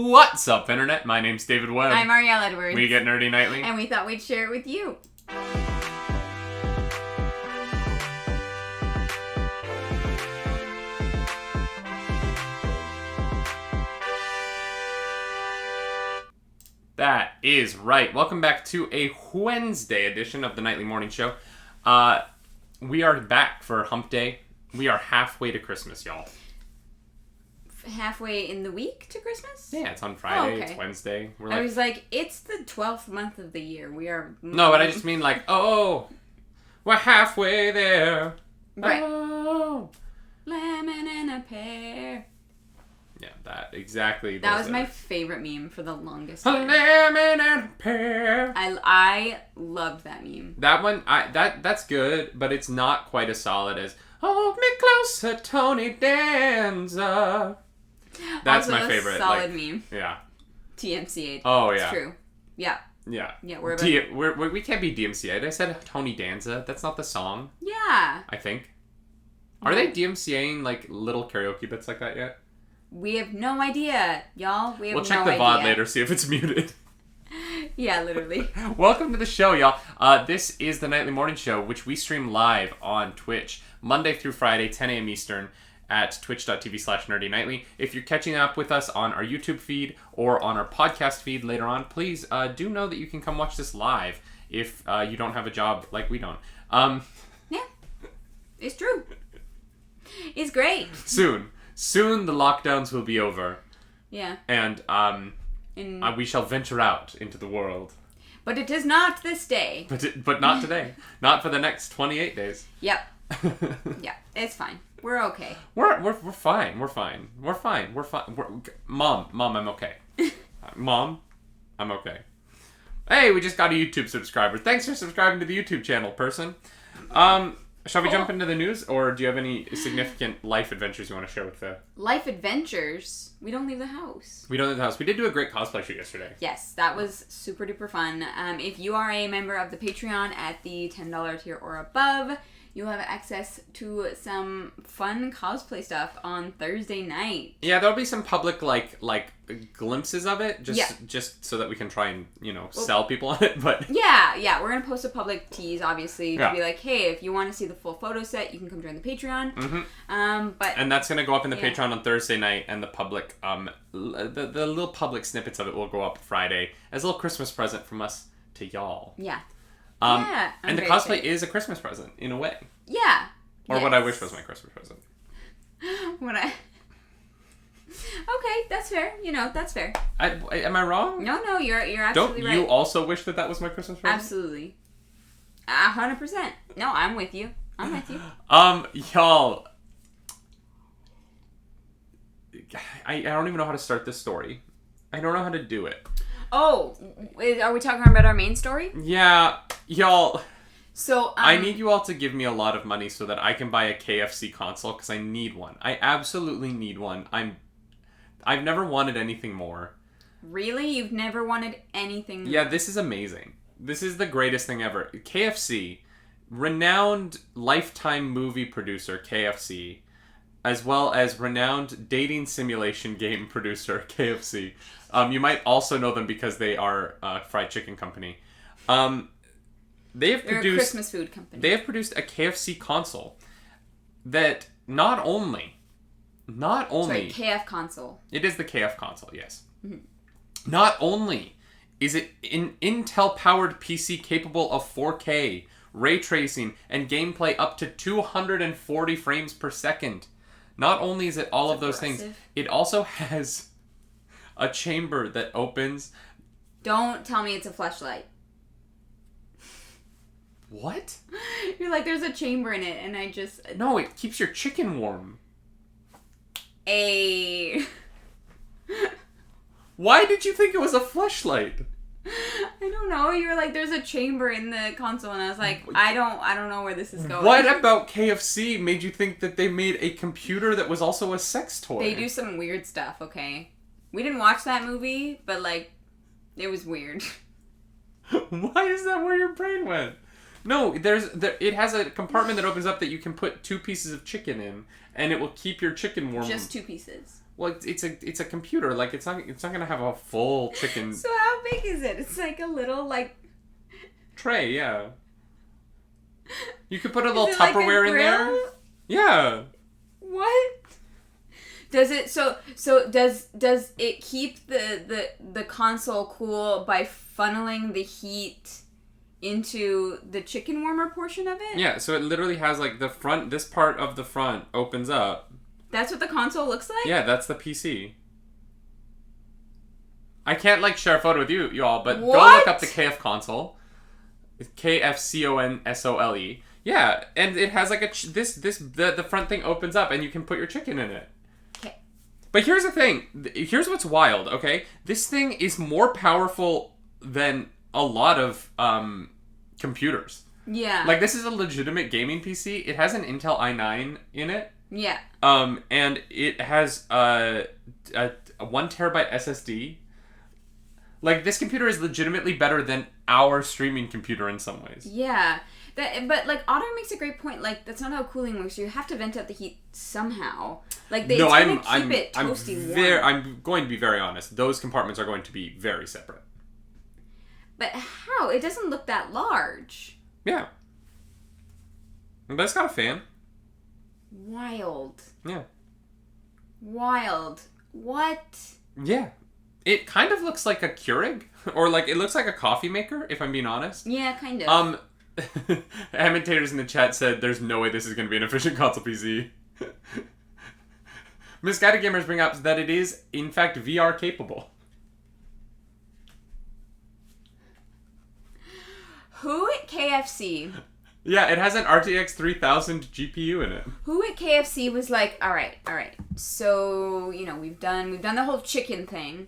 What's up, Internet? My name's David Webb. I'm Arielle Edwards. We get nerdy nightly. And we thought we'd share it with you. That is right. Welcome back to a Wednesday edition of the Nightly Morning Show. We are back for Hump Day. We are halfway to Christmas, y'all. Halfway in the week to Christmas? Yeah, it's on Friday. Oh, okay. It's Wednesday. I was like, it's the 12th month of the year. We are... No, but I just mean like, oh, we're halfway there. Right. Oh. Lemon and a pear. Yeah, that exactly. That was my favorite meme for the longest A time. lemon and a pear. I loved that meme. That one, that's good, but it's not quite as solid as Hold Me Closer, Tony Danza. That's also my favorite. Solid meme. Yeah. TMCA. Oh, It's yeah. true. Yeah. Yeah. Yeah, we can't be DMCA. I said Tony Danza. That's not the song. Yeah. I think. Are they DMCAing like little karaoke bits like that yet? We have no idea, y'all. We'll check the VOD later, see if it's muted. Yeah, literally. Welcome to the show, y'all. This is the Nightly Morning Show, which we stream live on Twitch, Monday through Friday, 10 a.m. Eastern, at twitch.tv/nerdynightly. If you're catching up with us on our YouTube feed or on our podcast feed later on, please do know that you can come watch this live if you don't have a job like we don't. Yeah. It's true. It's great. Soon the lockdowns will be over. Yeah. And we shall venture out into the world. But it is not this day. But not today. Not for the next 28 days. Yep. Yeah, it's fine. We're okay. We're fine. We're fine. Mom, I'm okay. Mom, I'm okay. Hey, we just got a YouTube subscriber. Thanks for subscribing to the YouTube channel, person. Shall we jump into the news, or do you have any significant life adventures you want to share with the... Life adventures? We don't leave the house. We don't leave the house. We did do a great cosplay shoot yesterday. Yes, that was super duper fun. If you are a member of the Patreon at the $10 tier or above, you'll have access to some fun cosplay stuff on Thursday night. Yeah, there'll be some public like glimpses of it, just so that we can try and sell people on it. But yeah, we're gonna post a public tease, obviously, to be like, hey, if you want to see the full photo set, you can come join the Patreon. Mm-hmm. And that's gonna go up in the Patreon on Thursday night, and the public the little public snippets of it will go up Friday as a little Christmas present from us to y'all. Yeah. And the cosplay is a Christmas present, in a way. Yeah. Or what I wish was my Christmas present. Okay, that's fair. That's fair. Am I wrong? No, you're absolutely right. Don't you also wish that was my Christmas present? Absolutely. 100%. No, I'm with you. Y'all. I don't even know how to start this story. I don't know how to do it. Oh, are we talking about our main story? Yeah, y'all. So, I need you all to give me a lot of money so that I can buy a KFC console, because I need one. I absolutely need one. I've never wanted anything more. Really? You've never wanted anything more? Yeah, this is amazing. This is the greatest thing ever. KFC, renowned lifetime movie producer, KFC, as well as renowned dating simulation game producer, KFC. You might also know them because they are a fried chicken company. They're a Christmas food company. They have produced a KFC console that not only... Sorry, KF console. It is the KF console, yes. Mm-hmm. Not only is it an Intel-powered PC capable of 4K, ray tracing, and gameplay up to 240 frames per second. Not only is it all of those things, it also has a chamber that opens... Don't tell me it's a fleshlight. What? You're like, there's a chamber in it, and I just... No, it keeps your chicken warm. Why did you think it was a fleshlight? I don't know. You were like, there's a chamber in the console, and I was like, I don't know where this is going. What about KFC made you think that they made a computer that was also a sex toy? They do some weird stuff, okay? We didn't watch that movie, but, it was weird. Why is that where your brain went? No, it has a compartment that opens up that you can put 2 pieces of chicken in, and it will keep your chicken warm. Just 2 pieces. Well, it's a computer. Like it's not gonna have a full chicken. So how big is it? It's like a little tray. Yeah. You could put a little Is it Tupperware like a in there. grill? Yeah. What? Does it does it keep the console cool by funneling the heat into the chicken warmer portion of it? Yeah, so it literally has like the front, this part of the front opens up. That's what the console looks like? Yeah, that's the PC. I can't like share a photo with you all, but What? go look up the KF console. It's KFConsole. Yeah, and it has like the front thing opens up and you can put your chicken in it. Okay. But here's the thing. Here's what's wild, okay? This thing is more powerful than a lot of computers. Yeah. Like, this is a legitimate gaming PC. It has an Intel i9 in it. Yeah. And it has a 1 terabyte SSD. Like, this computer is legitimately better than our streaming computer in some ways. Yeah. But, like, Otter makes a great point. Like, that's not how cooling works. You have to vent out the heat somehow. Like, it's going to keep it toasty warm. I'm going to be very honest. Those compartments are going to be very separate. But how? It doesn't look that large. Yeah. But it's got a fan. Wild. Yeah. Wild. What? Yeah. It kind of looks like a Keurig. Or, like, it looks like a coffee maker, if I'm being honest. Yeah, kind of. Commentators in the chat said there's no way this is going to be an efficient console PC. Misguided Gamers bring up that it is, in fact, VR capable. Who at KFC... Yeah, it has an RTX 3000 GPU in it. Who at KFC was like, all right. So, you know, we've done the whole chicken thing.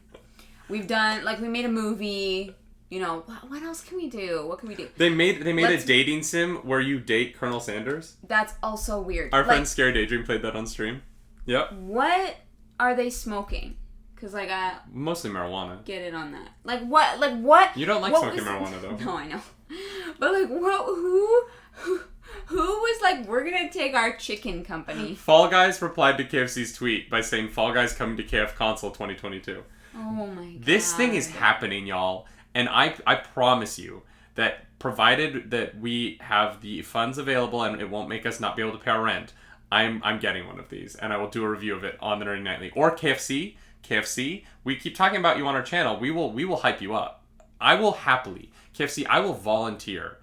We've done, like, we made a movie. You know, what else can we do? What can we do? They made a dating sim where you date Colonel Sanders. That's also weird. Our friend Scary Daydream played that on stream. Yep. What are they smoking? Because, like, mostly marijuana. Get in on that. Like, what? You don't like smoking marijuana, though. No, I know. But, like, who was like, we're gonna take our chicken company? Fall Guys replied to KFC's tweet by saying, Fall Guys coming to KFConsole 2022. Oh my god. This thing is happening, y'all. And I promise you that provided that we have the funds available and it won't make us not be able to pay our rent, I'm getting one of these. And I will do a review of it on the Nerdy Nightly. Or KFC. KFC, we keep talking about you on our channel. We will hype you up. I will happily. KFC, I will volunteer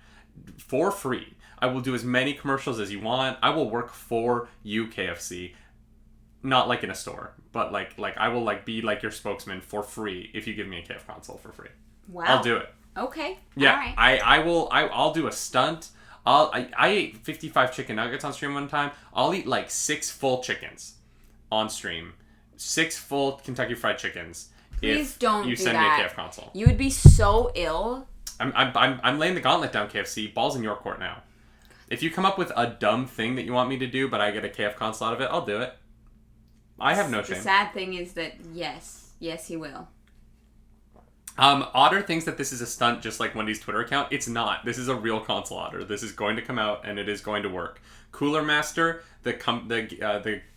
for free. I will do as many commercials as you want. I will work for you, KFC. Not like in a store, but like I will like be like your spokesman for free if you give me a KF console for free. Wow. I'll do it. Okay. Yeah. All right. I'll do a stunt. I ate 55 chicken nuggets on stream one time. I'll eat like 6 full chickens on stream. 6 full Kentucky Fried Chickens. Please don't you do send that. me a KF console. You would be so ill. I'm laying the gauntlet down, KFC. Ball's in your court now. If you come up with a dumb thing that you want me to do, but I get a KF console out of it, I'll do it. I have no shame. The sad thing is that yes, he will. Otter thinks that this is a stunt, just like Wendy's Twitter account. It's not. This is a real console, Otter. This is going to come out, and it is going to work. Cooler Master, the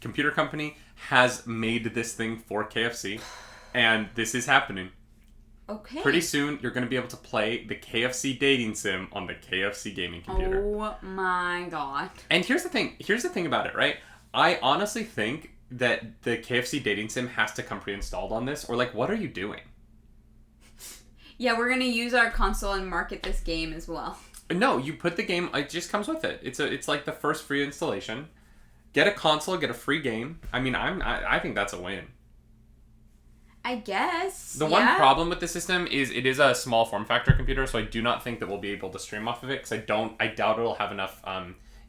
computer company, has made this thing for KFC, and this is happening. Okay. Pretty soon, you're going to be able to play the KFC dating sim on the KFC gaming computer. Oh my god. And here's the thing about it, right? I honestly think that the KFC dating sim has to come pre-installed on this, or like, what are you doing? Yeah, we're gonna use our console and market this game as well. No, you put the game. It just comes with it. It's like the first free installation. Get a console, get a free game. I mean, I think that's a win. I guess. The one problem with the system is it is a small form factor computer, so I do not think that we'll be able to stream off of it because I doubt it'll have enough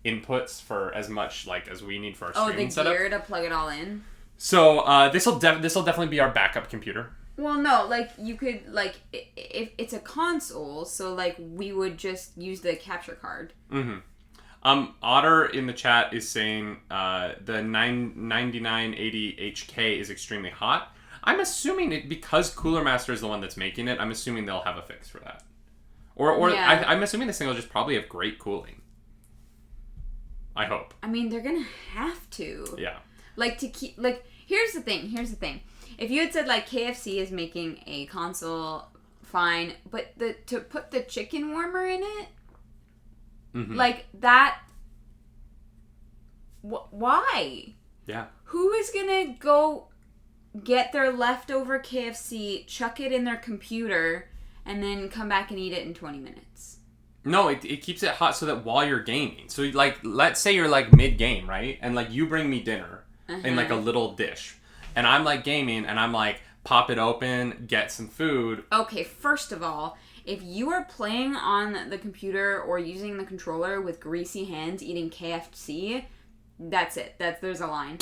inputs for as much like as we need for our streaming setup. Oh, the gear to plug it all in. So this'll definitely be our backup computer. Well, no, like, you could, like, if it's a console, so, like, we would just use the capture card. Mm-hmm. Otter in the chat is saying the 9980 HK is extremely hot. I'm assuming it, because Cooler Master is the one that's making it, I'm assuming they'll have a fix for that. Or Yeah. I'm assuming this thing will just probably have great cooling. I hope. I mean, they're gonna have to. Yeah. Like, to keep... Like, here's the thing. If you had said, like, KFC is making a console, fine. But to put the chicken warmer in it... Mm-hmm. Like, that... Why? Yeah. Who is gonna go get their leftover KFC, chuck it in their computer, and then come back and eat it in 20 minutes? No, it keeps it hot so that while you're gaming. So, like, let's say you're, like, mid-game, right? And, like, you bring me dinner in, like, a little dish. And I'm, like, gaming, and I'm, like, pop it open, get some food. Okay, first of all, if you are playing on the computer or using the controller with greasy hands eating KFC, that's it. There's a line.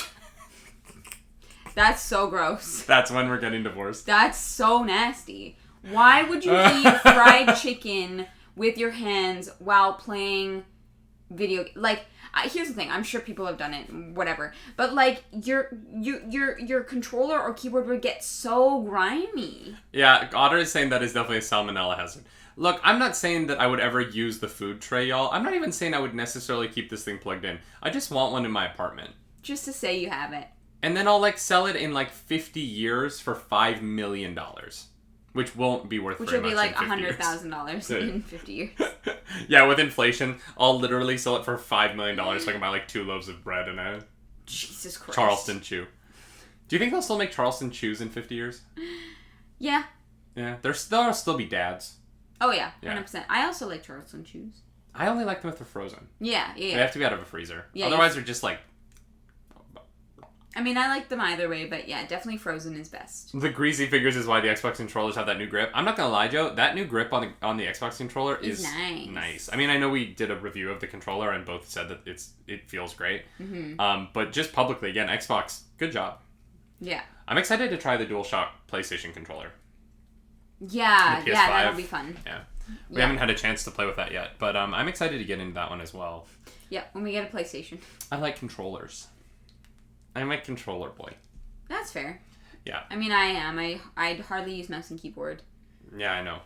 That's so gross. That's when we're getting divorced. That's so nasty. Why would you eat fried chicken with your hands while playing video? Like, here's the thing. I'm sure people have done it, whatever. But like, your controller or keyboard would get so grimy. Yeah, Otter is saying that is definitely a salmonella hazard. Look, I'm not saying that I would ever use the food tray, y'all. I'm not even saying I would necessarily keep this thing plugged in. I just want one in my apartment. Just to say you have it. And then I'll, like, sell it in, like, 50 years for $5 million. Which won't be worth Which very would be much like in 50 years. $100,000 in 50 years. Yeah, with inflation, I'll literally sell it for $5 million so I can buy, like, 2 loaves of bread and a Jesus Christ. Charleston chew. Do you think they'll still make Charleston chews in 50 years? Yeah. Yeah, there'll still be dads. Oh, yeah. Yeah. 100%. I also like Charleston chews. I only like them if they're frozen. Yeah. They have to be out of a freezer. Yeah, Otherwise, they're just, like... I mean, I like them either way, but yeah, definitely frozen is best. The greasy fingers is why the Xbox controllers have that new grip. I'm not gonna lie, Joe. That new grip on the Xbox controller is nice. I mean, I know we did a review of the controller and both said that it feels great. Mm-hmm. But just publicly, again, Xbox, good job. Yeah. I'm excited to try the DualShock PlayStation controller. Yeah, that'll be fun. Yeah. We haven't had a chance to play with that yet, but I'm excited to get into that one as well. Yeah, when we get a PlayStation. I like controllers. I'm a controller boy. That's fair. Yeah. I mean, I am. I'd hardly use mouse and keyboard. Yeah, I know.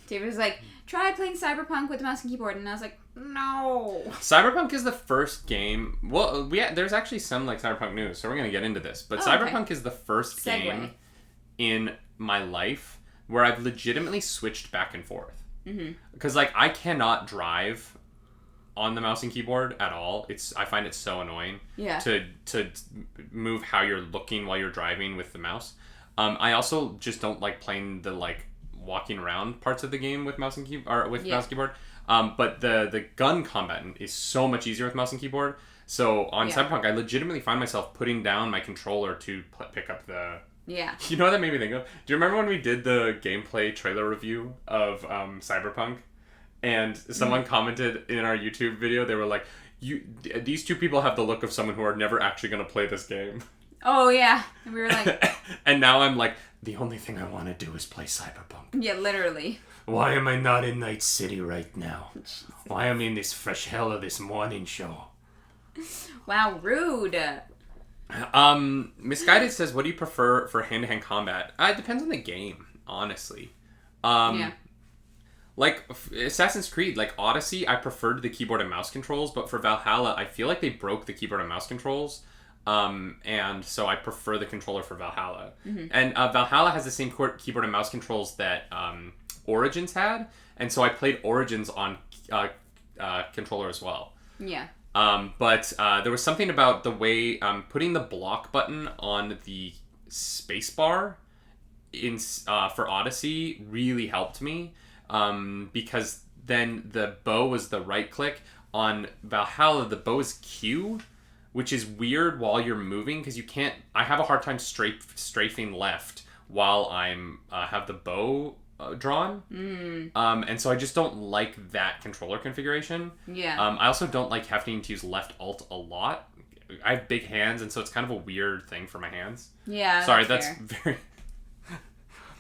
David was like, try playing Cyberpunk with the mouse and keyboard, and I was like, no. Cyberpunk is the first game... Well, there's actually some, like, Cyberpunk news, so we're going to get into this. But Cyberpunk is the first game in my life where I've legitimately switched back and forth. Because, like, I cannot drive on the mouse and keyboard at all. I find it so annoying to move how you're looking while you're driving with the mouse. I also just don't like playing the, like, walking around parts of the game with mouse and keyboard, mouse and keyboard. But the gun combat is so much easier with mouse and keyboard. So on Cyberpunk, I legitimately find myself putting down my controller to pick up the... Yeah. You know what that made me think of? Do you remember when we did the gameplay trailer review of Cyberpunk? And someone commented in our YouTube video, they were like, these two people have the look of someone who are never actually going to play this game. Oh, yeah. And we were like... And now I'm like, the only thing I want to do is play Cyberpunk. Yeah, literally. Why am I not in Night City right now? Why am I in this fresh hell of this morning show? Wow, rude. Misguided says, what do you prefer for hand-to-hand combat? It depends on the game, honestly. Yeah. Like, Assassin's Creed, like Odyssey, I preferred the keyboard and mouse controls, but for Valhalla, I feel like they broke the keyboard and mouse controls, and so I prefer the controller for Valhalla. Mm-hmm. And Valhalla has the same keyboard and mouse controls that Origins had, and so I played Origins on controller as well. Yeah. But there was something about the way putting the block button on the spacebar for Odyssey really helped me. Because then the bow was the right click. On Valhalla, the bow is Q, which is weird while you're moving because you can't... I have a hard time strafing left while I'm have the bow drawn. And so I just don't like that controller configuration. Yeah. I also don't like having to use left alt a lot. I have big hands, and so it's kind of a weird thing for my hands. Yeah. Sorry, that's very...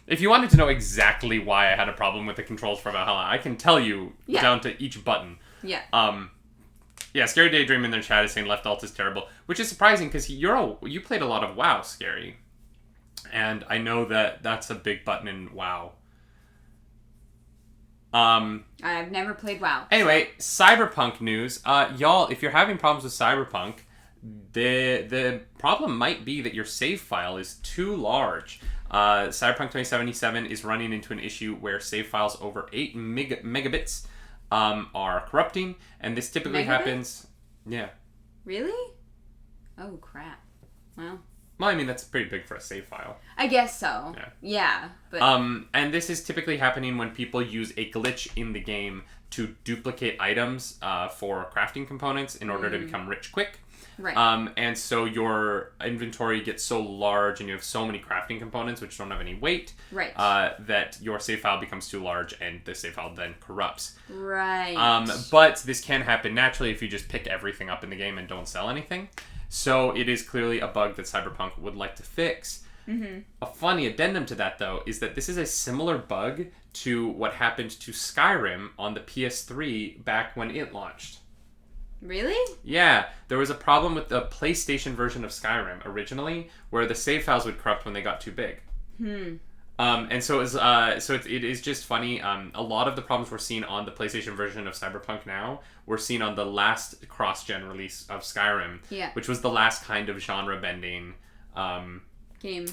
If you wanted to know exactly why I had a problem with the controls for Valhalla, I can tell you down to each button. Yeah. Yeah, Scary Daydream in their chat is saying left alt is terrible, which is surprising because you played a lot of WoW, Scary. And I know that that's a big button in WoW. I've never played WoW. Anyway, Cyberpunk news. Y'all, if you're having problems with Cyberpunk, the problem might be that your save file is too large. Cyberpunk 2077 is running into an issue where save files over 8 megabits are corrupting, and this typically happens... Yeah. Really? Oh, crap. Well, I mean, that's pretty big for a save file. I guess so. Yeah, but... And this is typically happening when people use a glitch in the game to duplicate items for crafting components in order to become rich quick. Right. And so your inventory gets so large and you have so many crafting components which don't have any weight. Right. That your save file becomes too large and the save file then corrupts. Right. But this can happen naturally if you just pick everything up in the game and don't sell anything. So it is clearly a bug that Cyberpunk would like to fix. Mm-hmm. A funny addendum to that, though, is that this is a similar bug to what happened to Skyrim on the PS3 back when it launched. Really? Yeah, there was a problem with the PlayStation version of Skyrim originally, where the save files would corrupt when they got too big. And so it is just funny. A lot of the problems we're seeing on the PlayStation version of Cyberpunk now were seen on the last cross-gen release of Skyrim, which was the last kind of genre-bending game.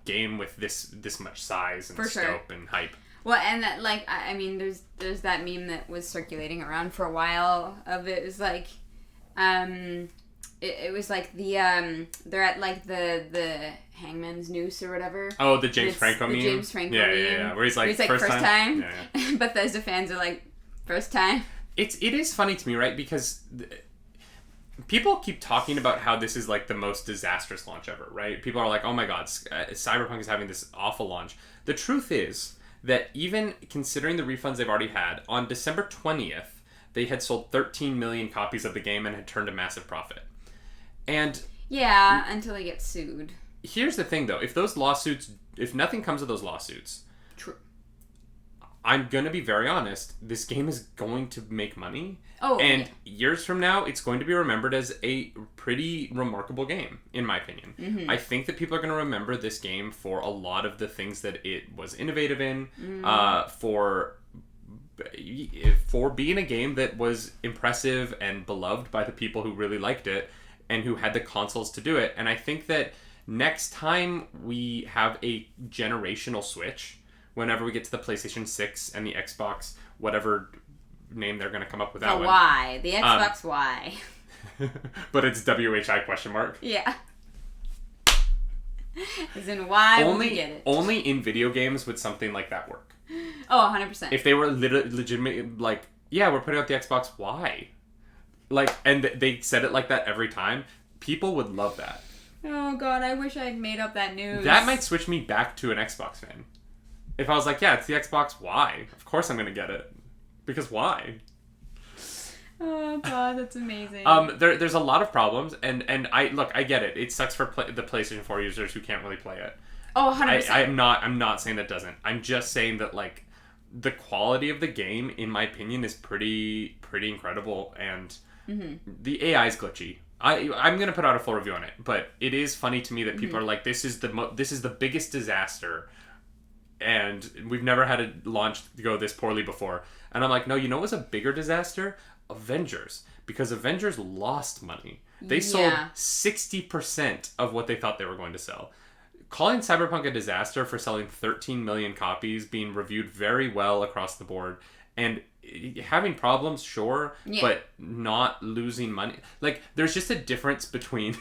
Game with this much size and For scope sure. and hype. Well, and that, like, I mean, there's that meme that was circulating around for a while of it was like, it was like the they're at like the Hangman's Noose or whatever. Oh, the James Franco meme. James Franco meme. Yeah. Where he's like first time. Yeah. Bethesda fans are like, first time. It is funny to me, right? Because people keep talking about how this is like the most disastrous launch ever, right? People are like, oh my god, Cyberpunk is having this awful launch. The truth is that even considering the refunds they've already had, on December 20th, they had sold 13 million copies of the game and had turned a massive profit. And... Yeah, until they get sued. Here's the thing, though. If nothing comes of those lawsuits... True. I'm going to be very honest. This game is going to make money. And years from now, it's going to be remembered as a pretty remarkable game, in my opinion. Mm-hmm. I think that people are going to remember this game for a lot of the things that it was innovative in, for being a game that was impressive and beloved by the people who really liked it and who had the consoles to do it. And I think that next time we have a generational switch, whenever we get to the PlayStation 6 and the Xbox, whatever name they're going to come up with that one. The Y. The Xbox Y. But it's WHI question mark. Yeah. As in, why would we get it? Only in video games would something like that work. Oh, 100%. If they were legitimate, like, yeah, we're putting out the Xbox, why? Like, and they said it like that every time, people would love that. Oh god, I wish I'd made up that news. That might switch me back to an Xbox fan. If I was like, yeah, it's the Xbox, why? Of course I'm going to get it. Because why? Oh god, that's amazing. There's a lot of problems, and I get it. It sucks for the PlayStation 4 users who can't really play it. Oh, 100%. I'm not saying that doesn't. I'm just saying that, like, the quality of the game, in my opinion, is pretty incredible, and the AI is glitchy. I'm gonna put out a full review on it, but it is funny to me that people are like, this is the biggest disaster, and we've never had a launch go this poorly before. And I'm like, no, you know what was a bigger disaster? Avengers. Because Avengers lost money. They sold 60% of what they thought they were going to sell. Calling Cyberpunk a disaster for selling 13 million copies, being reviewed very well across the board, and having problems, sure, but not losing money. Like, there's just a difference between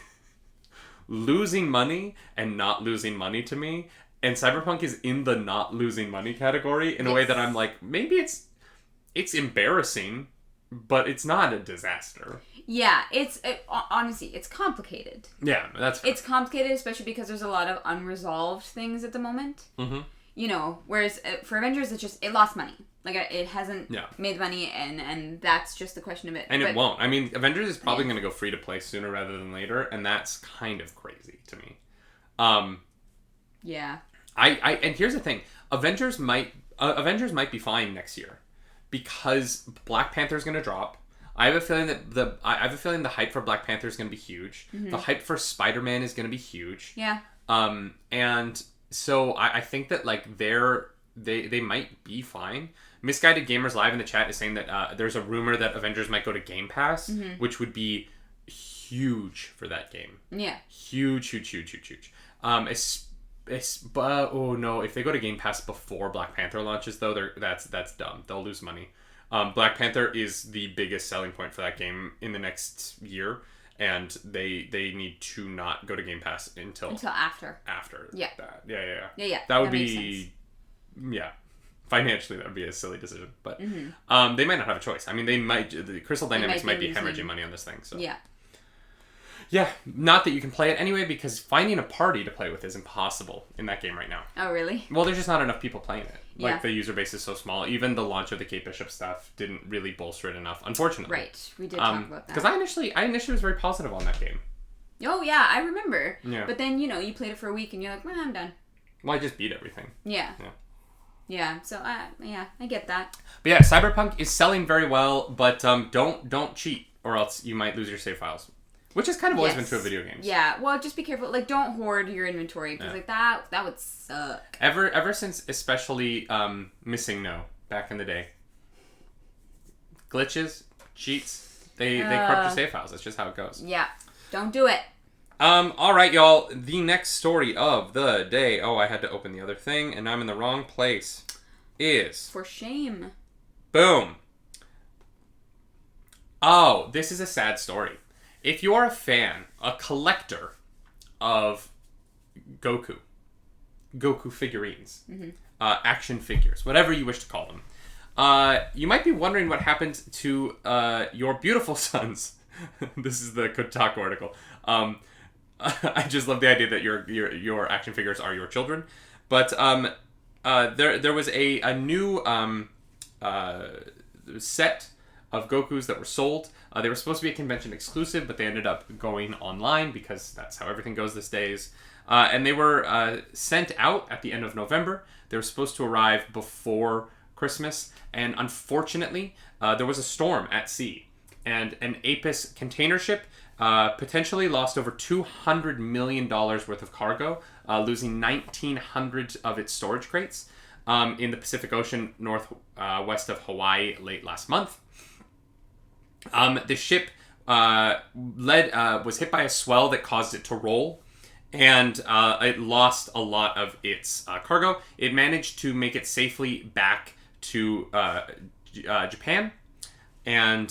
losing money and not losing money to me. And Cyberpunk is in the not losing money category in a way that I'm like, maybe it's embarrassing, but it's not a disaster. Yeah, honestly, it's complicated. Yeah, that's fair. It's complicated, especially because there's a lot of unresolved things at the moment. Mm-hmm. Whereas for Avengers, it lost money. Like, it hasn't made money, and that's just the question of it. And it won't. I mean, Avengers is probably going to go free to play sooner rather than later, and that's kind of crazy to me. Yeah. And here's the thing. Avengers might be fine next year because Black Panther is going to drop. I have a feeling that the hype for Black Panther is going to be huge. Mm-hmm. The hype for Spider-Man is going to be huge. Yeah. And so I think that, like, they might be fine, Misguided Gamers Live in the chat is saying that there's a rumor that Avengers might go to Game Pass, which would be huge for that game. Yeah. Huge. Oh no, if they go to Game Pass before Black Panther launches, though, that's dumb. They'll lose money. Black Panther is the biggest selling point for that game in the next year, and they need to not go to Game Pass until after. Yeah. That. Yeah. Yeah. That would be, financially that would be a silly decision, but they might not have a choice. I mean, the Crystal Dynamics might be hemorrhaging money on this thing. So yeah, not that you can play it anyway, because finding a party to play with is impossible in that game right now. Oh, really? Well, there's just not enough people playing it. Like, the user base is so small. Even the launch of the Kate Bishop stuff didn't really bolster it enough, unfortunately. Right. We did talk about that. Because I initially was very positive on that game. Oh, yeah, I remember. Yeah. But then, you played it for a week and you're like, I'm done. Well, I just beat everything. Yeah, so I get that. But yeah, Cyberpunk is selling very well, but don't cheat, or else you might lose your save files. Which has kind of always been true of video games. Yeah, well, just be careful. Like, don't hoard your inventory, because that would suck. Ever since, especially Missing No, back in the day. Glitches, cheats, they corrupt your save files. That's just how it goes. Yeah, don't do it. All right, y'all. The next story of the day. Oh, I had to open the other thing, and I'm in the wrong place. Is... For shame. Boom. Oh, this is a sad story. If you are a fan, a collector of Goku figurines, action figures, whatever you wish to call them, you might be wondering what happened to your beautiful sons. This is the Kotaku article. I just love the idea that your action figures are your children. But there was a new set of Gokus that were sold. They were supposed to be a convention exclusive, but they ended up going online because that's how everything goes these days. And they were sent out at the end of November. They were supposed to arrive before Christmas. And unfortunately, there was a storm at sea. And an Apis container ship potentially lost over $200 million worth of cargo, losing 1,900 of its storage crates in the Pacific Ocean northwest of Hawaii late last month. The ship was hit by a swell that caused it to roll, and it lost a lot of its cargo. It managed to make it safely back to Japan, and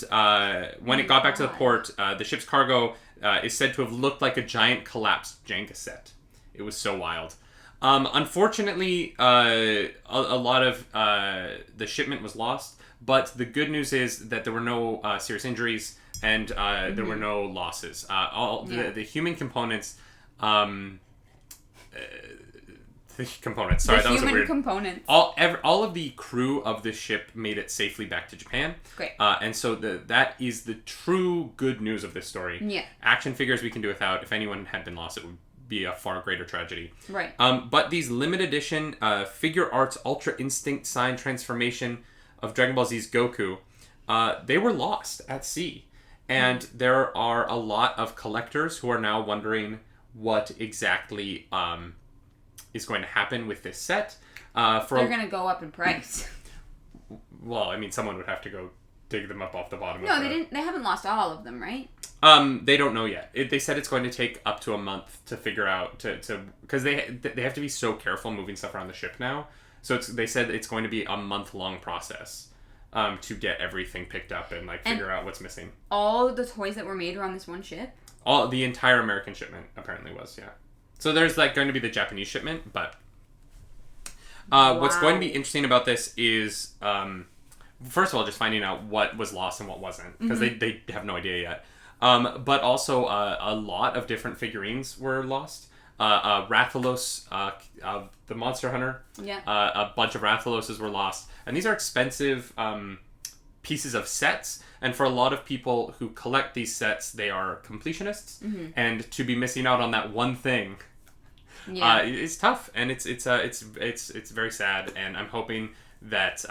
when it got back to the port, the ship's cargo is said to have looked like a giant collapsed Jenga set. It was so wild. Unfortunately, a lot of the shipment was lost. But the good news is that there were no serious injuries and there were no losses. The human components... Sorry, that was a weird... components. All of the crew of the ship made it safely back to Japan. Great. And so that is the true good news of this story. Yeah. Action figures we can do without. If anyone had been lost, it would be a far greater tragedy. Right. But these limited edition Figure Arts Ultra Instinct Sign Transformation of Dragon Ball Z's Goku, they were lost at sea. And there are a lot of collectors who are now wondering what exactly is going to happen with this set. They're going to go up in price. Well, I mean, someone would have to go dig them up off the bottom. No, they didn't. They haven't lost all of them, right? They don't know yet. They said it's going to take up to a month to figure out because they have to be so careful moving stuff around the ship now. So they said it's going to be a month-long process to get everything picked up and figure out what's missing. All the toys that were made were on this one ship? The entire American shipment apparently was, yeah. So there's going to be the Japanese shipment, but what's going to be interesting about this is first of all just finding out what was lost and what wasn't, because they have no idea yet. But also a lot of different figurines were lost. Rathalos, the Monster Hunter. Yeah. A bunch of Rathaloses were lost. And these are expensive pieces of sets. And for a lot of people who collect these sets, they are completionists. And to be missing out on that one thing, it's tough. And it's very sad. And I'm hoping that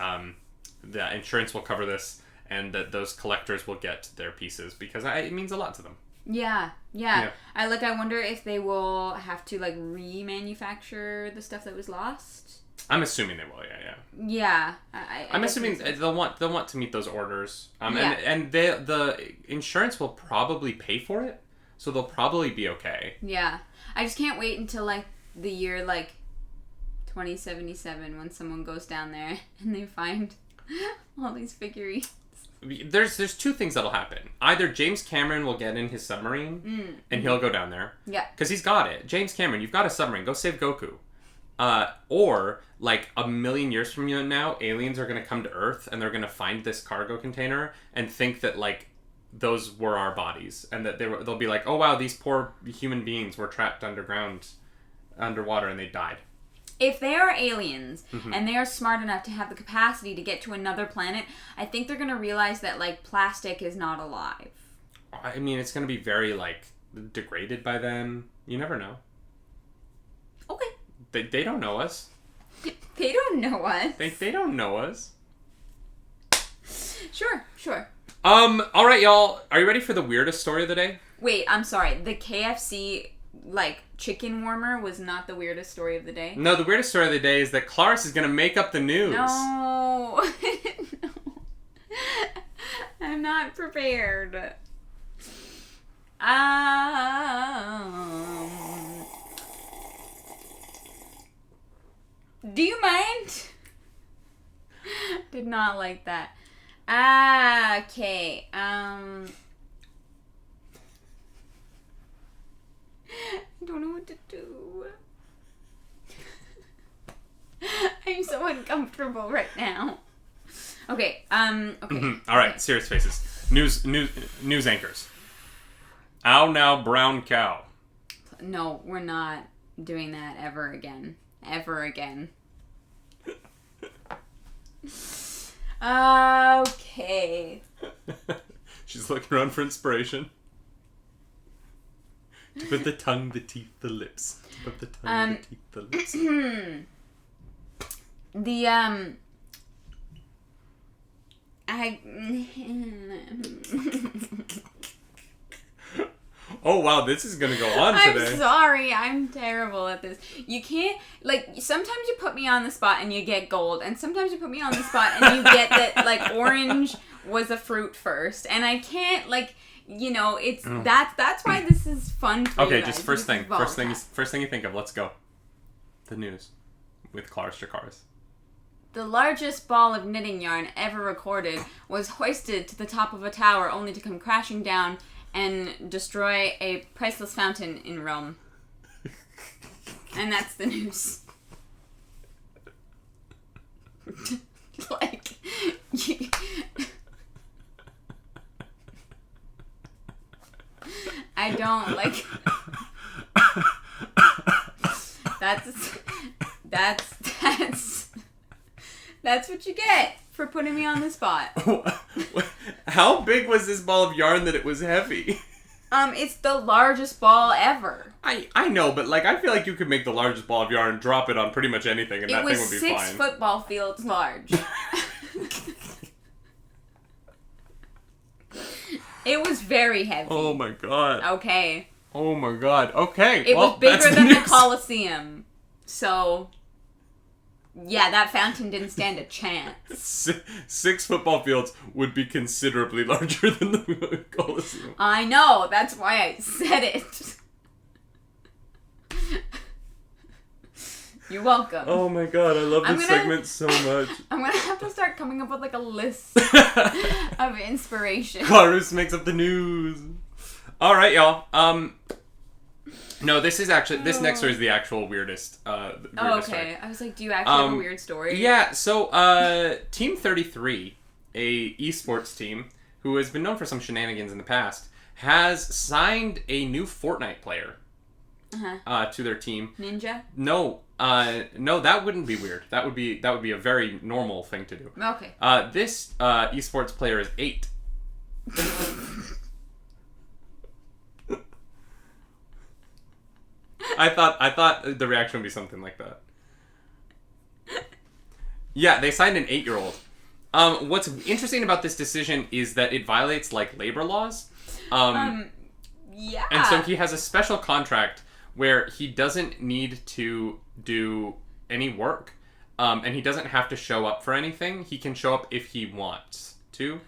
the insurance will cover this and that those collectors will get their pieces, because it means a lot to them. Yeah. I wonder if they will have to remanufacture the stuff that was lost. I'm assuming they will. Yeah. Yeah. I'm assuming they'll want to meet those orders. Yeah. And the insurance will probably pay for it, so they'll probably be okay. Yeah. I just can't wait until like the year like 2077 when someone goes down there and they find all these figurines. There's two things that'll happen. Either James Cameron will get in his submarine and he'll go down there. Yeah. Because he's got it. James Cameron, you've got a submarine. Go save Goku. Or, like, a million years from now, aliens are going to come to Earth and they're going to find this cargo container and think that, like, those were our bodies. And that they'll be like, oh, wow, these poor human beings were trapped underwater, and they died. If they are aliens and they are smart enough to have the capacity to get to another planet, I think they're going to realize that, like, plastic is not alive. I mean, it's going to be very, like, degraded by then. You never know. Okay. They don't know us. They don't know us. They don't know us. Sure. All right, y'all. Are you ready for the weirdest story of the day? Wait, I'm sorry. The KFC, like, chicken warmer was not the weirdest story of the day? No, the weirdest story of the day is that Claris is going to make up the news. No. No. I'm not prepared. Do you mind? Did not like that. Okay. I don't know what to do. I'm so uncomfortable right now. Okay. Okay. All right. Serious faces. News anchors. Ow now, brown cow. No, we're not doing that ever again. Ever again. Okay. She's looking around for inspiration. To put the tongue, the teeth, the lips. To put the tongue, the teeth, the lips. Oh wow, this is gonna go on today. I'm sorry, I'm terrible at this. You can't, like, sometimes you put me on the spot and you get gold, and sometimes you put me on the spot and you get that, like, orange was a fruit first, and I can't, like, you know, it's, that's why this is fun for okay, you guys. just first thing you think of, let's go. The news with Claris Jakaris. The largest ball of knitting yarn ever recorded was hoisted to the top of a tower only to come crashing down and destroy a priceless fountain in Rome. And that's the news. Like, I don't, like, that's what you get for putting me on the spot. How big was this ball of yarn that it was heavy? It's the largest ball ever. I know, but, like, I feel like you could make the largest ball of yarn, drop it on pretty much anything, and that thing would be fine. It was 6 football fields large. It was very heavy. Oh my god. Okay. Oh my god. Okay. It was bigger than the Colosseum. So, yeah, that fountain didn't stand a chance. 6 football fields would be considerably larger than the Colosseum. I know. That's why I said it. You're welcome. Oh my god, I love this segment so much. I'm gonna have to start coming up with, like, a list of inspiration. Claris makes up the news. Alright, y'all. No, this next story is the actual weirdest. Oh, okay. Story. I was like, do you actually have a weird story? Yeah, so, Team 33, a esports team, who has been known for some shenanigans in the past, has signed a new Fortnite player. To their team. Ninja? No, that wouldn't be weird. That would be a very normal thing to do. Okay. This esports player is 8. I thought the reaction would be something like that. Yeah, they signed an 8-year-old. What's interesting about this decision is that it violates, like, labor laws. Yeah. And so he has a special contract where he doesn't need to do any work and he doesn't have to show up for anything. He can show up if he wants to.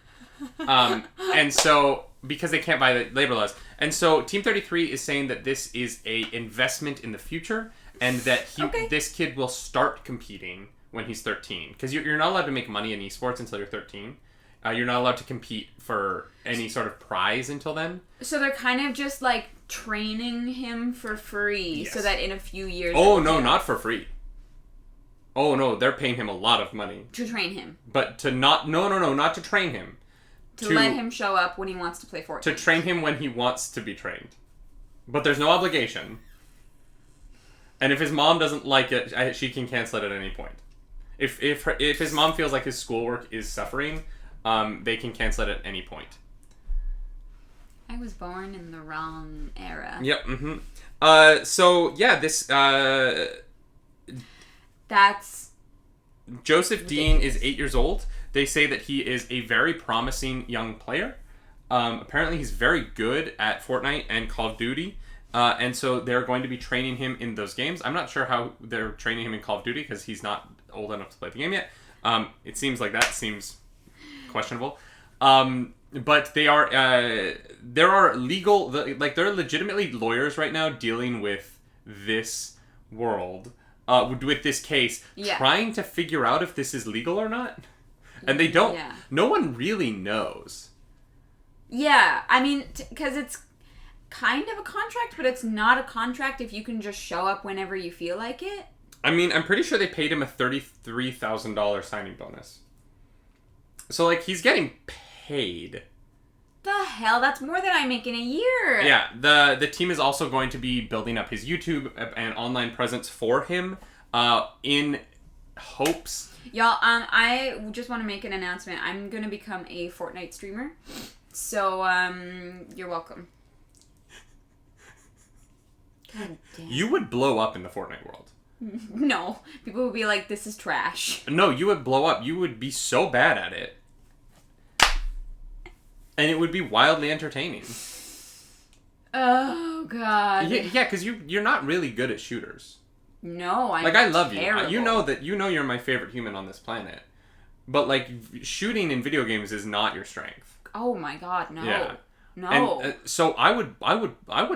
And so, because they can't buy the labor laws. And so Team 33 is saying that this is a investment in the future, and that this kid will start competing when he's 13. Because you're not allowed to make money in esports until you're 13. You're not allowed to compete for any sort of prize until then. So they're kind of just like training him for free, so that in a few years... Oh, no, not for free. Oh, no, they're paying him a lot of money. To train him. But to not... No, not to train him. To let him show up when he wants to play Fortnite. To train him when he wants to be trained. But there's no obligation. And if his mom doesn't like it, she can cancel it at any point. If his mom feels like his schoolwork is suffering, they can cancel it at any point. I was born in the wrong era. Yep, mm-hmm. So, yeah, this... That's... Joseph Dean is 8 years old. They say that he is a very promising young player. Apparently, he's very good at Fortnite and Call of Duty. And so they're going to be training him in those games. I'm not sure how they're training him in Call of Duty because he's not old enough to play the game yet. It seems like that seems questionable. But they are... there are legal... they're legitimately lawyers right now dealing with this world. With this case. Trying to figure out if this is legal or not. And they don't... Yeah. No one really knows. Yeah. I mean, because it's kind of a contract, but it's not a contract if you can just show up whenever you feel like it. I mean, I'm pretty sure they paid him a $33,000 signing bonus. So, like, he's getting paid. The hell? That's more than I make in a year. Yeah. The team is also going to be building up his YouTube and online presence for him in hopes... Y'all, I just want to make an announcement. I'm going to become a Fortnite streamer. So, you're welcome. God damn. You would blow up in the Fortnite world. No. People would be like, this is trash. No, you would blow up. You would be so bad at it. And it would be wildly entertaining. Oh, God. Yeah, because you're not really good at shooters. No, I'm I love terrible. you. You know you're my favorite human on this planet. But, like, shooting in video games is not your strength. Oh, my God, no. Yeah. No. And, so I would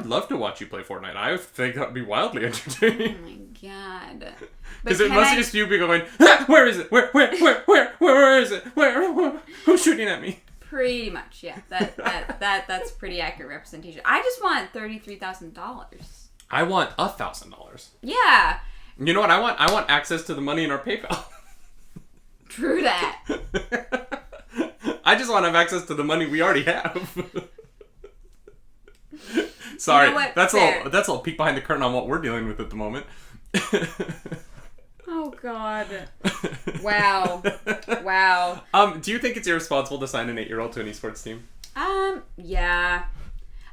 love to watch you play Fortnite. I think that would be wildly entertaining. Oh, my God. Because it must just you be going, ah, where is it? Where is it? Who's shooting at me? Pretty much, yeah. That's pretty accurate representation. I just want $33,000. I want $1,000. Yeah. You know what I want? I want access to the money in our PayPal. True that. I just want to have access to the money we already have. Sorry, you know what? that's a little peek behind the curtain on what we're dealing with at the moment. Oh God! Wow. Do you think it's irresponsible to sign an 8-year-old to an esports team? Yeah.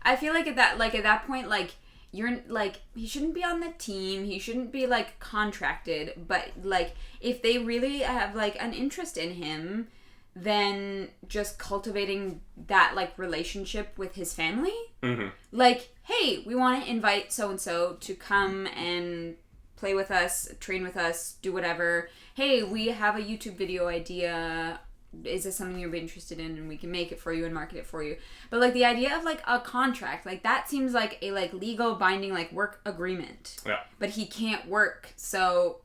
I feel like at that point, like, you're like, he shouldn't be on the team. He shouldn't be like contracted. But like, if they really have like an interest in him, then just cultivating that like relationship with his family. Mm-hmm. Like, hey, we want to invite so and so to come and play with us, train with us, do whatever. Hey, we have a YouTube video idea. Is this something you'd be interested in? And we can make it for you and market it for you. But like the idea of like a contract, like that seems like a like legal binding like work agreement. Yeah. But he can't work, so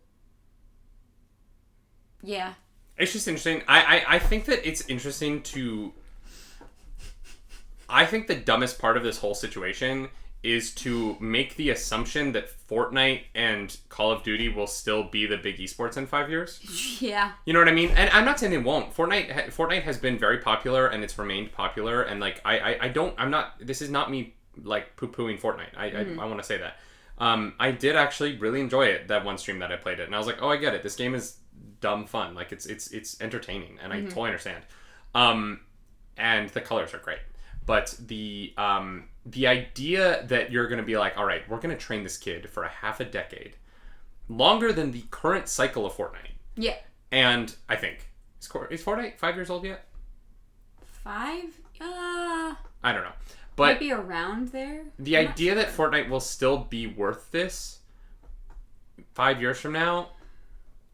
yeah. It's just interesting. I think that it's interesting to... I think the dumbest part of this whole situation is to make the assumption that Fortnite and Call of Duty will still be the big esports in 5 years. Yeah. You know what I mean? And I'm not saying they won't. Fortnite has been very popular and it's remained popular. And like, this is not me like poo-pooing Fortnite. I want to say that. I did actually really enjoy it, that one stream that I played it. And I was like, oh, I get it. This game is dumb fun. Like it's entertaining and I totally understand. And the colors are great. But the idea that you're going to be like, all right, we're going to train this kid for a half a decade, longer than the current cycle of Fortnite. Yeah. And I think, is Fortnite 5 years old yet? 5? I don't know. But might be around there. The idea that Fortnite will still be worth this 5 years from now,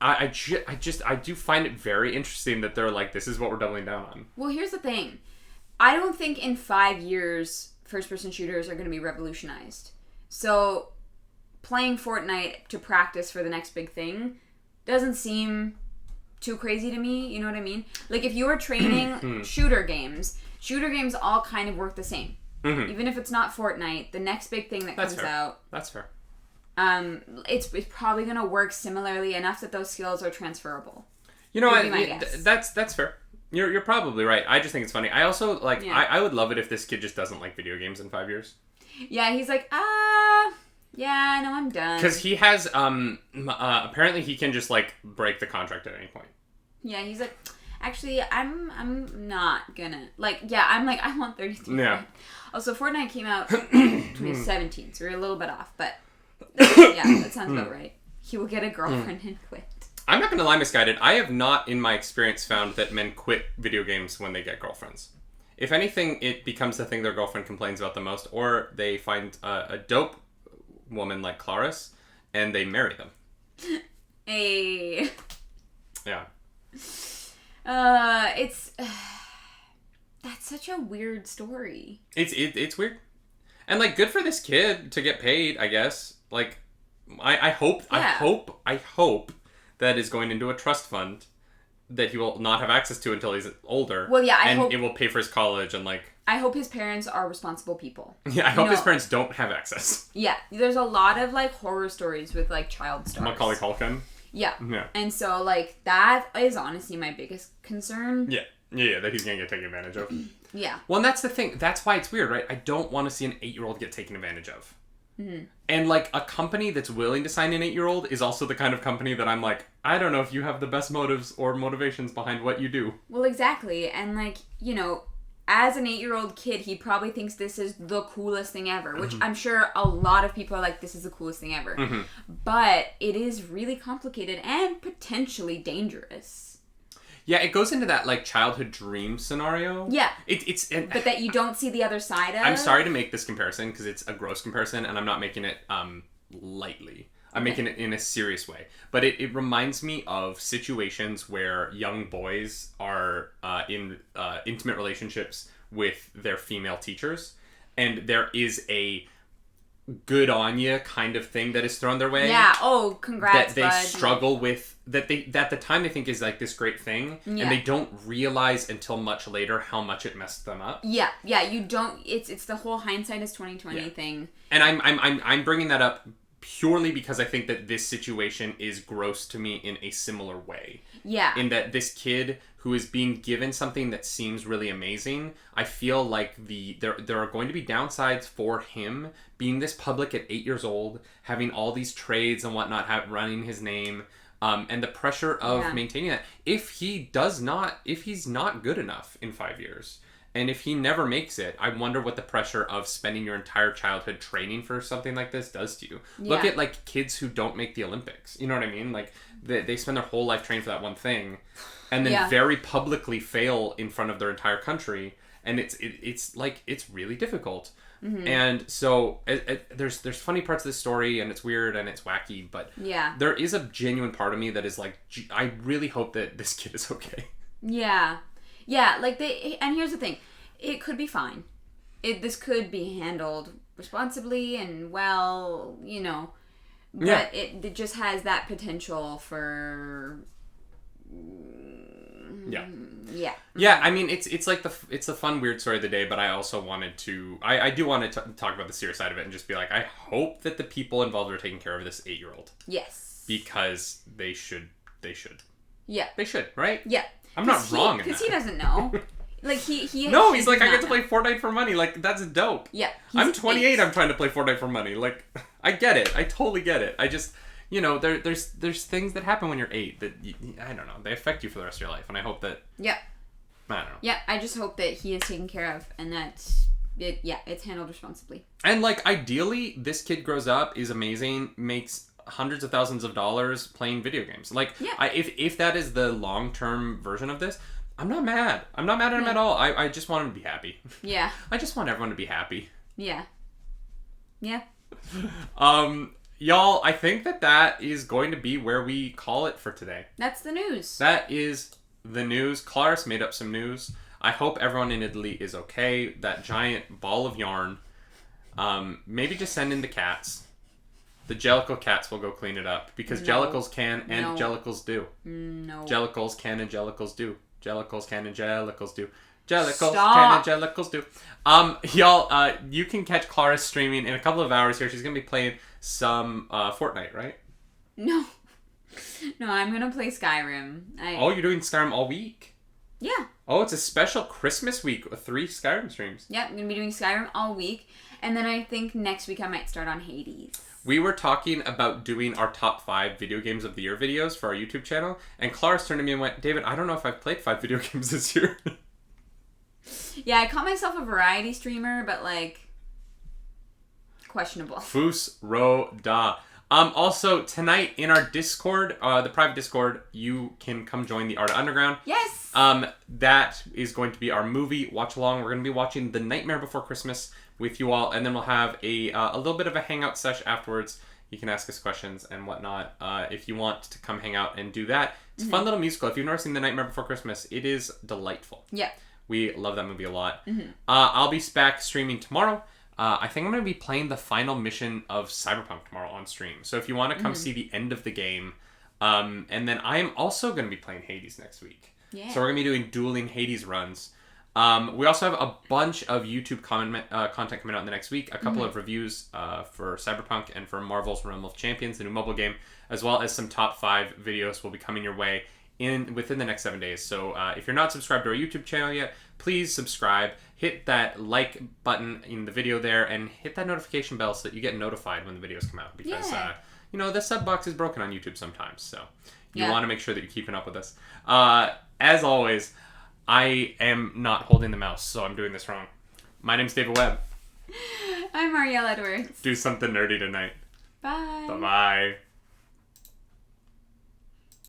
I do find it very interesting that they're like, this is what we're doubling down on. Well, here's the thing. I don't think in 5 years first-person shooters are going to be revolutionized. So playing Fortnite to practice for the next big thing doesn't seem too crazy to me. You know what I mean? Like, if you were training shooter games all kind of work the same. Mm-hmm. Even if it's not Fortnite, the next big thing that comes out... That's fair. It's probably going to work similarly enough that those skills are transferable. You know what? That's fair. You're probably right. I just think it's funny. I also, like, I would love it if this kid just doesn't like video games in 5 years. Yeah, he's like, yeah, no, I'm done. Because he has, apparently he can just, like, break the contract at any point. Yeah, he's like, actually, I'm not gonna, like, yeah, I'm like, I want 33. Yeah. Also, Fortnite came out in 2017, so we're a little bit off, but... yeah, that sounds about right. He will get a girlfriend and quit. I'm not going to lie, Misguided. I have not, in my experience, found that men quit video games when they get girlfriends. If anything, it becomes the thing their girlfriend complains about the most, or they find a dope woman like Clarice, and they marry them. Hey. Yeah. It's... that's such a weird story. It's weird. And, like, good for this kid to get paid, I guess. Like, I hope that is going into a trust fund that he will not have access to until he's older. Well, yeah, I hope... it will pay for his college and, like... I hope his parents are responsible people. Yeah, I hope his parents don't have access. Yeah, there's a lot of, like, horror stories with, like, child stars. Macaulay Culkin. Yeah. And so, like, that is honestly my biggest concern. Yeah, that he's gonna get taken advantage of. Yeah. Well, and that's the thing. That's why it's weird, right? I don't want to see an 8-year-old get taken advantage of. Mm-hmm. And, like, a company that's willing to sign an 8-year-old is also the kind of company that I'm like, I don't know if you have the best motives or motivations behind what you do. Well, exactly. And, like, you know, as an 8-year-old kid, he probably thinks this is the coolest thing ever, which I'm sure a lot of people are like, this is the coolest thing ever. Mm-hmm. But it is really complicated and potentially dangerous. Yeah, it goes into that, like, childhood dream scenario. Yeah. But that you don't see the other side of. I'm sorry to make this comparison, because it's a gross comparison, and I'm not making it lightly. I'm making it in a serious way. But it reminds me of situations where young boys are in intimate relationships with their female teachers, and there is a good on you kind of thing that is thrown their way. Yeah. Oh, congrats, that they struggle with, that the time they think is like this great thing, and they don't realize until much later how much it messed them up. Yeah. You don't. It's the whole hindsight is 20/20 thing. And I'm bringing that up purely because I think that this situation is gross to me in a similar way. Yeah. In that this kid who is being given something that seems really amazing, I feel like there are going to be downsides for him being this public at 8 years old, having all these trades and whatnot, running his name, and the pressure of maintaining that. If he's not good enough in 5 years, and if he never makes it, I wonder what the pressure of spending your entire childhood training for something like this does to you. Yeah. Look at, like, kids who don't make the Olympics. You know what I mean? Like, they spend their whole life training for that one thing, and then very publicly fail in front of their entire country, and it's like, it's really difficult. Mm-hmm. And so there's funny parts of this story, and it's weird and it's wacky, but there is a genuine part of me that is like, I really hope that this kid is okay. Yeah, like and here's the thing, it could be fine. This could be handled responsibly and well, you know, but it just has that potential for. Yeah. I mean, it's like it's a fun, weird story of the day, but I also wanted to, I do want to talk about the serious side of it and just be like, I hope that the people involved are taking care of this 8-year-old. Yes. Because they should. Yeah. They should, right? Yeah. I'm not wrong in that. Because he doesn't know. Like, he No, he's like, I get to play Fortnite for money. Like, that's dope. Yeah. I'm 28, I'm trying to play Fortnite for money. Like, I get it. I totally get it. I just, you know, there's things that happen when you're 8 that, I don't know, they affect you for the rest of your life. And I hope that... Yeah. I don't know. Yeah, I just hope that he is taken care of and that, it's handled responsibly. And, like, ideally, this kid grows up, is amazing, makes hundreds of thousands of dollars playing video games. Like, if that is the long-term version of this, I'm not mad. I'm not mad at him at all. I just want him to be happy. Yeah. I just want everyone to be happy. Yeah. Yeah. y'all, I think that is going to be where we call it for today. That's the news. That is the news. Claris made up some news. I hope everyone in Italy is okay. That giant ball of yarn. Maybe just send in the cats. The Jellicle cats will go clean it up. Because Jellicles can and Jellicles do. No. Jellicles can and Jellicles do. Jellicles can and Jellicles do. Jellicles can and Jellicles do. Y'all, you can catch Claris streaming in a couple of hours here. She's going to be playing some Fortnite, right? No. No, I'm going to play Skyrim. Oh, you're doing Skyrim all week? Yeah. Oh, it's a special Christmas week with 3 Skyrim streams. Yeah, I'm going to be doing Skyrim all week. And then I think next week I might start on Hades. We were talking about doing our top 5 video games of the year videos for our YouTube channel. And Claris turned to me and went, David, I don't know if I've played 5 video games this year. Yeah, I call myself a variety streamer, but like, questionable. Fus ro da. Also, tonight in our Discord, the private Discord, you can come join the Art Underground. Yes! That is going to be our movie watch-along. We're going to be watching The Nightmare Before Christmas with you all, and then we'll have a little bit of a hangout sesh afterwards. You can ask us questions and whatnot if you want to come hang out and do that. It's a fun little musical. If you've never seen The Nightmare Before Christmas, it is delightful. Yeah. We love that movie a lot. I'll be back streaming tomorrow. I think I'm going to be playing the final mission of Cyberpunk tomorrow on stream. So if you want to come see the end of the game, and then I am also going to be playing Hades next week. Yeah. So we're going to be doing dueling Hades runs. We also have a bunch of YouTube content coming out in the next week. A couple of reviews for Cyberpunk and for Marvel's Realm of Champions, the new mobile game, as well as some top 5 videos will be coming your way within the next 7 days. So if you're not subscribed to our YouTube channel yet, please subscribe. Hit that like button in the video there and hit that notification bell so that you get notified when the videos come out. Because, the sub box is broken on YouTube sometimes. So you want to make sure that you're keeping up with us. As always, I am not holding the mouse, so I'm doing this wrong. My name's David Webb. I'm Arielle Edwards. Do something nerdy tonight. Bye. Bye-bye.